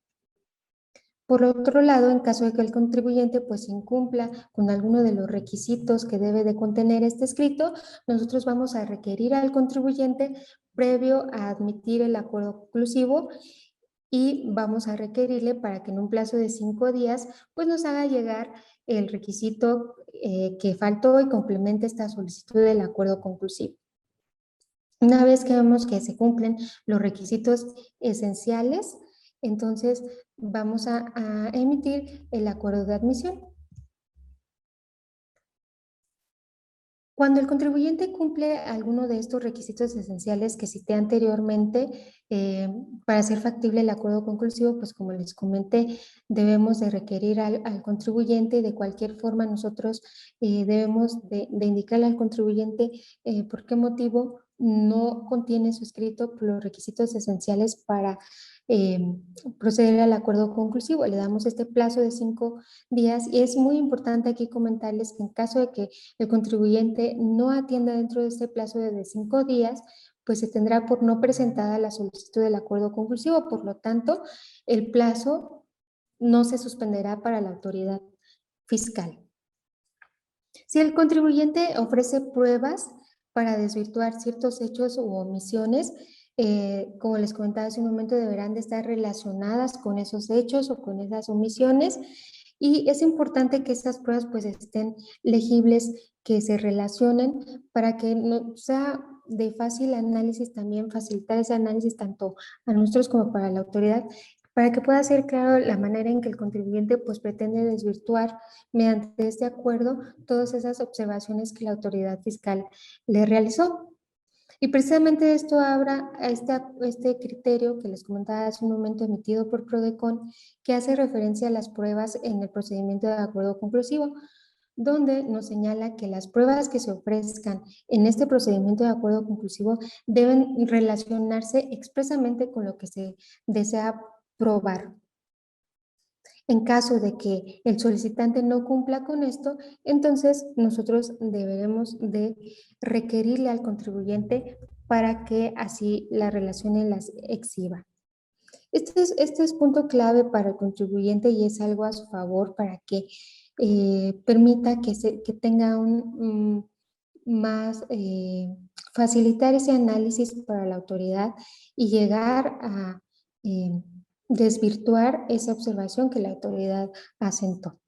C: Por otro lado, en caso de que el contribuyente pues incumpla con alguno de los requisitos que debe de contener este escrito, nosotros vamos a requerir al contribuyente previo a admitir el acuerdo conclusivo y vamos a requerirle para que en un plazo de 5 días pues nos haga llegar el requisito que faltó y complemente esta solicitud del acuerdo conclusivo. Una vez que vemos que se cumplen los requisitos esenciales, entonces vamos a emitir el acuerdo de admisión. Cuando el contribuyente cumple alguno de estos requisitos esenciales que cité anteriormente, para hacer factible el acuerdo conclusivo, pues como les comenté, debemos de requerir al contribuyente y de cualquier forma nosotros debemos de indicarle al contribuyente por qué motivo no contiene su escrito los requisitos esenciales para proceder al acuerdo conclusivo. Le damos este plazo de 5 días y es muy importante aquí comentarles que en caso de que el contribuyente no atienda dentro de este plazo de 5 días, pues se tendrá por no presentada la solicitud del acuerdo conclusivo. Por lo tanto, el plazo no se suspenderá para la autoridad fiscal. Si el contribuyente ofrece pruebas para desvirtuar ciertos hechos u omisiones, como les comentaba hace un momento, deberán de estar relacionadas con esos hechos o con esas omisiones. Y es importante que estas pruebas pues estén legibles, que se relacionen para que no sea de fácil análisis, también facilitar ese análisis tanto a nosotros como para la autoridad, para que pueda ser claro la manera en que el contribuyente pues pretende desvirtuar mediante este acuerdo todas esas observaciones que la autoridad fiscal le realizó. Y precisamente esto abra a este criterio que les comentaba hace un momento emitido por PRODECON, que hace referencia a las pruebas en el procedimiento de acuerdo conclusivo, donde nos señala que las pruebas que se ofrezcan en este procedimiento de acuerdo conclusivo deben relacionarse expresamente con lo que se desea probar. En caso de que el solicitante no cumpla con esto, entonces nosotros deberemos de requerirle al contribuyente para que así la relacione y las exhiba. Este es punto clave para el contribuyente y es algo a su favor para que permita que tenga más facilitar ese análisis para la autoridad y llegar a desvirtuar esa observación que la autoridad asentó.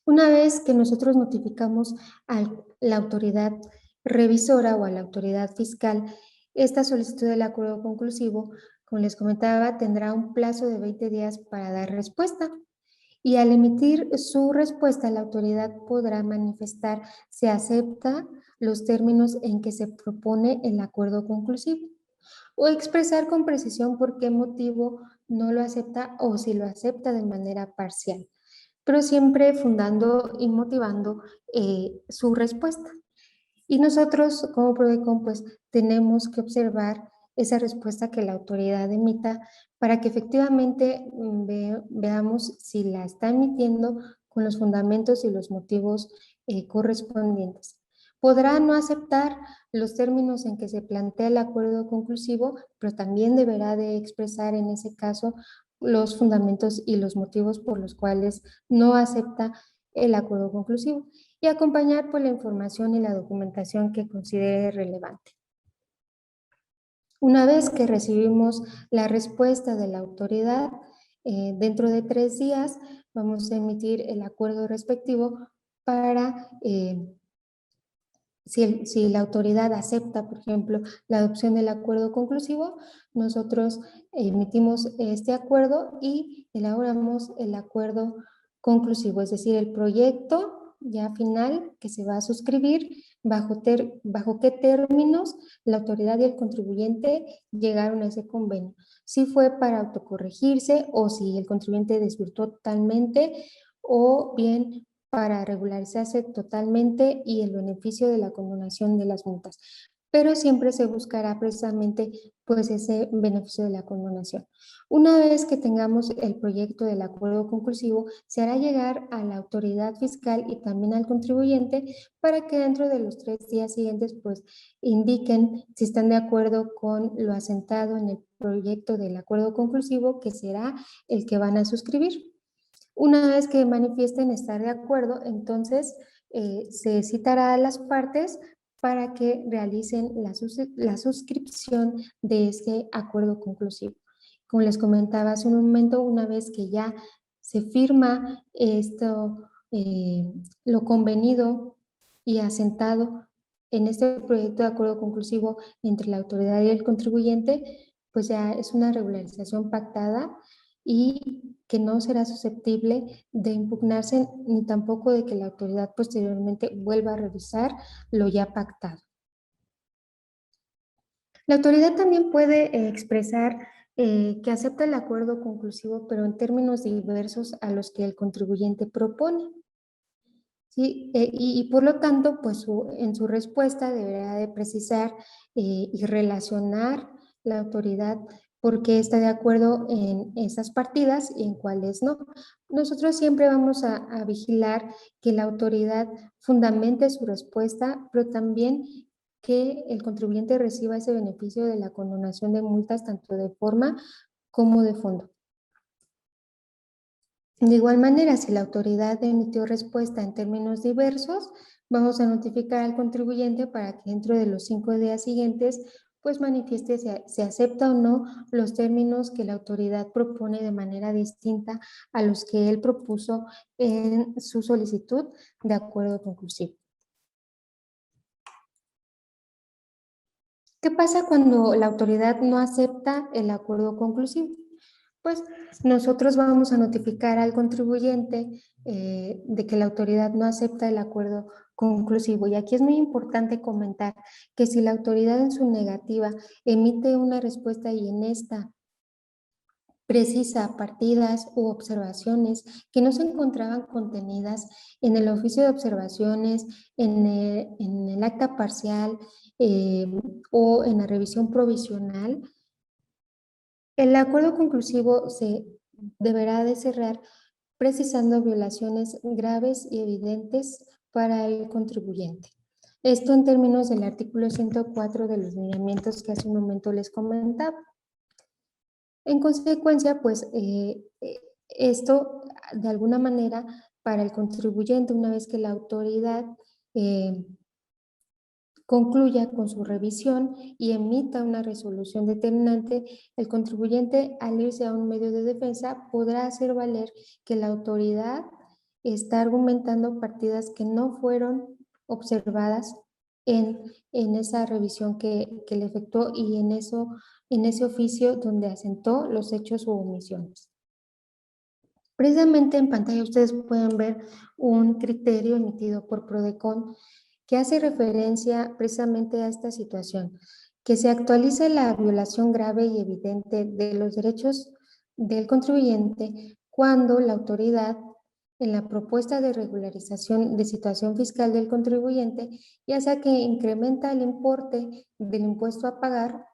C: Una vez que nosotros notificamos a la autoridad revisora o a la autoridad fiscal esta solicitud del acuerdo conclusivo, como les comentaba, tendrá un plazo de 20 días para dar respuesta. Y al emitir su respuesta, la autoridad podrá manifestar si acepta los términos en que se propone el acuerdo conclusivo o expresar con precisión por qué motivo no lo acepta o si lo acepta de manera parcial, pero siempre fundando y motivando su respuesta. Y nosotros como PRODECON pues tenemos que observar esa respuesta que la autoridad emita para que efectivamente veamos si la está emitiendo con los fundamentos y los motivos correspondientes. Podrá no aceptar los términos en que se plantea el acuerdo conclusivo, pero también deberá de expresar en ese caso los fundamentos y los motivos por los cuales no acepta el acuerdo conclusivo y acompañar por la información y la documentación que considere relevante. Una vez que recibimos la respuesta de la autoridad, dentro de 3 días vamos a emitir el acuerdo respectivo para, si la autoridad acepta, por ejemplo, la adopción del acuerdo conclusivo, nosotros emitimos este acuerdo y elaboramos el acuerdo conclusivo, es decir, el proyecto ya final que se va a suscribir, bajo qué términos la autoridad y el contribuyente llegaron a ese convenio. Si fue para autocorregirse o si el contribuyente desvirtuó totalmente o bien para regularizarse totalmente y el beneficio de la condonación de las multas. Pero siempre se buscará precisamente pues ese beneficio de la condonación. Una vez que tengamos el proyecto del acuerdo conclusivo, se hará llegar a la autoridad fiscal y también al contribuyente para que dentro de los 3 días siguientes pues indiquen si están de acuerdo con lo asentado en el proyecto del acuerdo conclusivo, que será el que van a suscribir. Una vez que manifiesten estar de acuerdo, entonces se citará a las partes para que realicen la suscripción de este acuerdo conclusivo. Como les comentaba hace un momento, una vez que ya se firma esto, lo convenido y asentado en este proyecto de acuerdo conclusivo entre la autoridad y el contribuyente, pues ya es una regularización pactada y que no será susceptible de impugnarse ni tampoco de que la autoridad posteriormente vuelva a revisar lo ya pactado. La autoridad también puede expresar que acepta el acuerdo conclusivo, pero en términos diversos a los que el contribuyente propone. ¿Sí? Y por lo tanto, pues en su respuesta deberá de precisar y relacionar la autoridad por qué está de acuerdo en esas partidas y en cuáles no. Nosotros siempre vamos a vigilar que la autoridad fundamente su respuesta, pero también que el contribuyente reciba ese beneficio de la condonación de multas tanto de forma como de fondo. De igual manera, si la autoridad emitió respuesta en términos diversos, vamos a notificar al contribuyente para que dentro de los 5 días siguientes pues manifieste si acepta o no los términos que la autoridad propone de manera distinta a los que él propuso en su solicitud de acuerdo conclusivo. ¿Qué pasa cuando la autoridad no acepta el acuerdo conclusivo? Pues nosotros vamos a notificar al contribuyente de que la autoridad no acepta el acuerdo conclusivo. Y aquí es muy importante comentar que si la autoridad en su negativa emite una respuesta y en esta precisa partidas u observaciones que no se encontraban contenidas en el oficio de observaciones, en el acta parcial o en la revisión provisional, el acuerdo conclusivo se deberá de cerrar precisando violaciones graves y evidentes para el contribuyente. Esto en términos del artículo 104 de los lineamientos que hace un momento les comentaba. En consecuencia, pues esto de alguna manera para el contribuyente, una vez que la autoridad concluya con su revisión y emita una resolución determinante, el contribuyente al irse a un medio de defensa podrá hacer valer que la autoridad está argumentando partidas que no fueron observadas en esa revisión que le efectuó y en ese oficio donde asentó los hechos u omisiones. Precisamente en pantalla ustedes pueden ver un criterio emitido por Prodecon que hace referencia precisamente a esta situación, que se actualice la violación grave y evidente de los derechos del contribuyente cuando la autoridad en la propuesta de regularización de situación fiscal del contribuyente, ya sea que incrementa el importe del impuesto a pagar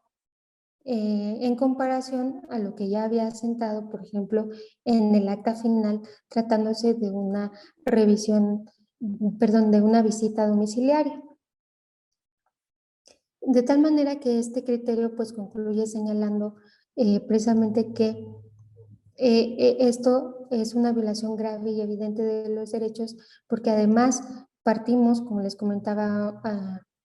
C: en comparación a lo que ya había asentado, por ejemplo, en el acta final, tratándose de una revisión, perdón, de una visita domiciliaria. De tal manera que este criterio pues concluye señalando precisamente que esto es una violación grave y evidente de los derechos porque además partimos, como les comentaba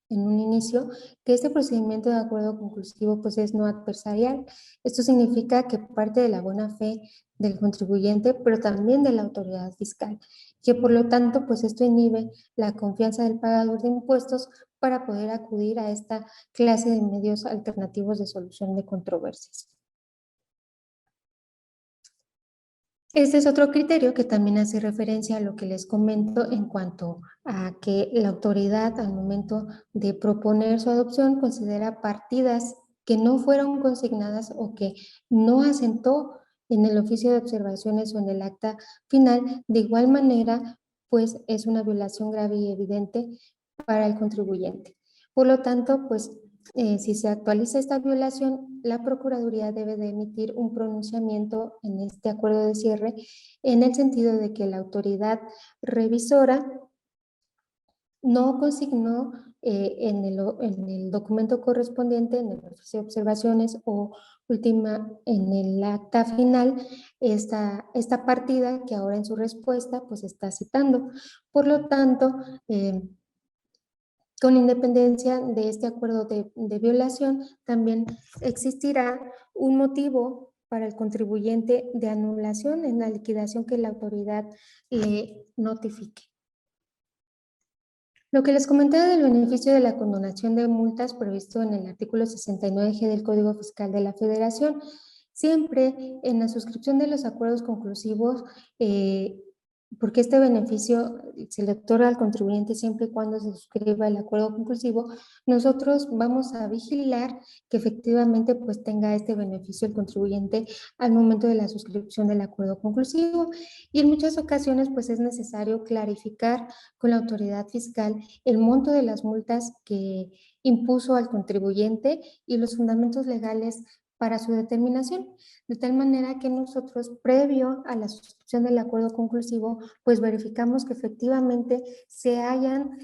C: en un inicio, que este procedimiento de acuerdo conclusivo pues es no adversarial. Esto significa que parte de la buena fe del contribuyente, pero también de la autoridad fiscal, que por lo tanto pues esto inhibe la confianza del pagador de impuestos para poder acudir a esta clase de medios alternativos de solución de controversias. Este es otro criterio que también hace referencia a lo que les comento en cuanto a que la autoridad al momento de proponer su adopción considera partidas que no fueron consignadas o que no asentó en el oficio de observaciones o en el acta final. De igual manera, pues es una violación grave y evidente para el contribuyente. Por lo tanto, pues si se actualiza esta violación, la Procuraduría debe de emitir un pronunciamiento en este acuerdo de cierre en el sentido de que la autoridad revisora no consignó en el documento correspondiente, en el oficio de observaciones o última en el acta final, esta partida que ahora en su respuesta pues está citando. Por lo tanto, con independencia de este acuerdo de violación, también existirá un motivo para el contribuyente de anulación en la liquidación que la autoridad le notifique. Lo que les comenté del beneficio de la condonación de multas previsto en el artículo 69G del Código Fiscal de la Federación, siempre en la suscripción de los acuerdos conclusivos, porque este beneficio se le otorga al contribuyente siempre y cuando se suscriba el acuerdo conclusivo, nosotros vamos a vigilar que efectivamente pues tenga este beneficio el contribuyente al momento de la suscripción del acuerdo conclusivo, y en muchas ocasiones pues es necesario clarificar con la autoridad fiscal el monto de las multas que impuso al contribuyente y los fundamentos legales para su determinación, de tal manera que nosotros, previo a la suscripción del acuerdo conclusivo, pues verificamos que efectivamente se hayan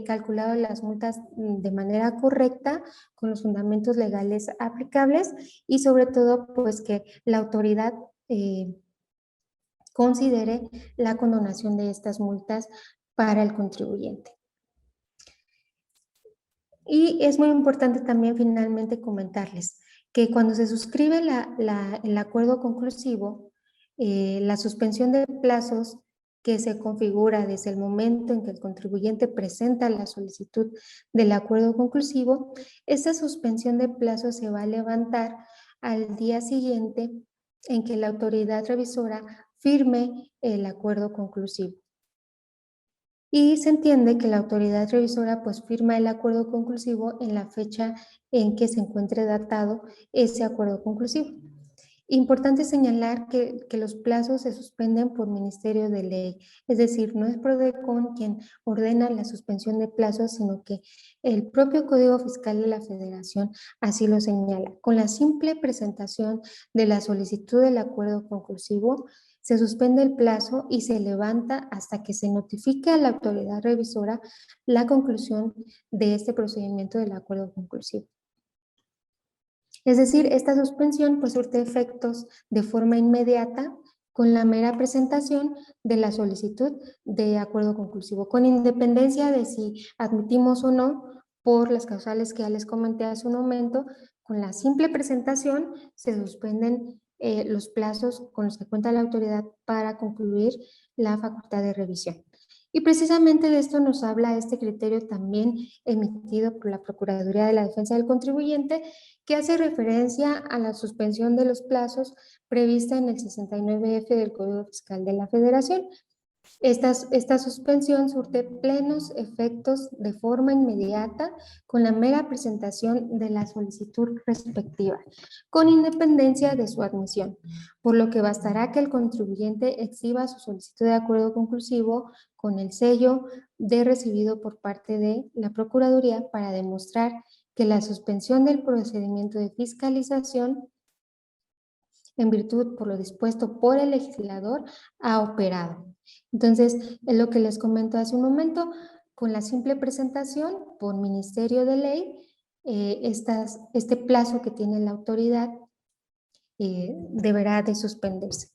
C: calculado las multas de manera correcta, con los fundamentos legales aplicables, y sobre todo, pues que la autoridad considere la condonación de estas multas para el contribuyente. Y es muy importante también finalmente comentarles que cuando se suscribe el acuerdo conclusivo, la suspensión de plazos que se configura desde el momento en que el contribuyente presenta la solicitud del acuerdo conclusivo, esa suspensión de plazos se va a levantar al día siguiente en que la autoridad revisora firme el acuerdo conclusivo. Y se entiende que la autoridad revisora pues firma el acuerdo conclusivo en la fecha en que se encuentre datado ese acuerdo conclusivo. Importante señalar que los plazos se suspenden por ministerio de ley, es decir, no es PRODECON quien ordena la suspensión de plazos, sino que el propio Código Fiscal de la Federación así lo señala. Con la simple presentación de la solicitud del acuerdo conclusivo, se suspende el plazo y se levanta hasta que se notifique a la autoridad revisora la conclusión de este procedimiento del acuerdo conclusivo. Es decir, esta suspensión pues surte efectos de forma inmediata con la mera presentación de la solicitud de acuerdo conclusivo, con independencia de si admitimos o no por las causales que ya les comenté hace un momento. Con la simple presentación se suspenden los plazos con los que cuenta la autoridad para concluir la facultad de revisión. Y precisamente de esto nos habla este criterio también emitido por la Procuraduría de la Defensa del Contribuyente, que hace referencia a la suspensión de los plazos prevista en el 69F del Código Fiscal de la Federación. Esta suspensión surte plenos efectos de forma inmediata con la mera presentación de la solicitud respectiva, con independencia de su admisión, por lo que bastará que el contribuyente exhiba su solicitud de acuerdo conclusivo con el sello de recibido por parte de la Procuraduría para demostrar que la suspensión del procedimiento de fiscalización en virtud por lo dispuesto por el legislador ha operado. Entonces, es lo que les comento hace un momento, con la simple presentación por ministerio de ley, este plazo que tiene la autoridad deberá de suspenderse.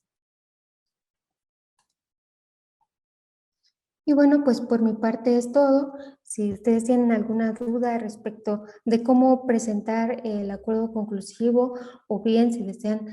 C: Y bueno, pues por mi parte es todo. Si ustedes tienen alguna duda respecto de cómo presentar el acuerdo conclusivo, o bien si desean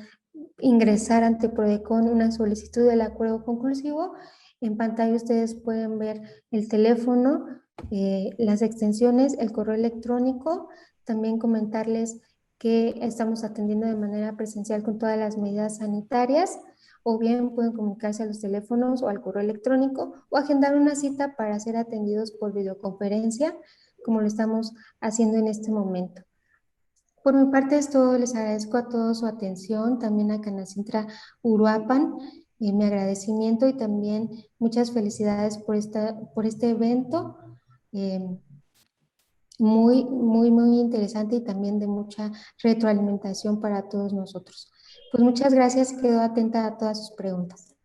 C: ingresar ante PRODECON una solicitud del acuerdo conclusivo, en pantalla ustedes pueden ver el teléfono, las extensiones, el correo electrónico. También comentarles que estamos atendiendo de manera presencial con todas las medidas sanitarias, o bien pueden comunicarse a los teléfonos o al correo electrónico o agendar una cita para ser atendidos por videoconferencia, como lo estamos haciendo en este momento. Por mi parte es todo, les agradezco a todos su atención, también a Canacintra Uruapan, mi agradecimiento y también muchas felicidades por este evento. Muy interesante y también de mucha retroalimentación para todos nosotros. Pues muchas gracias, quedo atenta a todas sus preguntas.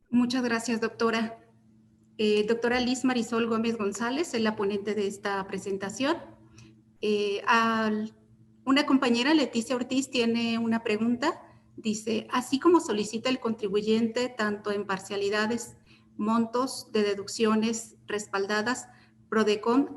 B: Muchas gracias, doctora. Doctora Liz Marisol Gómez González es la ponente de esta presentación. Una compañera, Leticia Ortiz, tiene una pregunta. Dice, así como solicita el contribuyente tanto en parcialidades, montos de deducciones respaldadas, PRODECON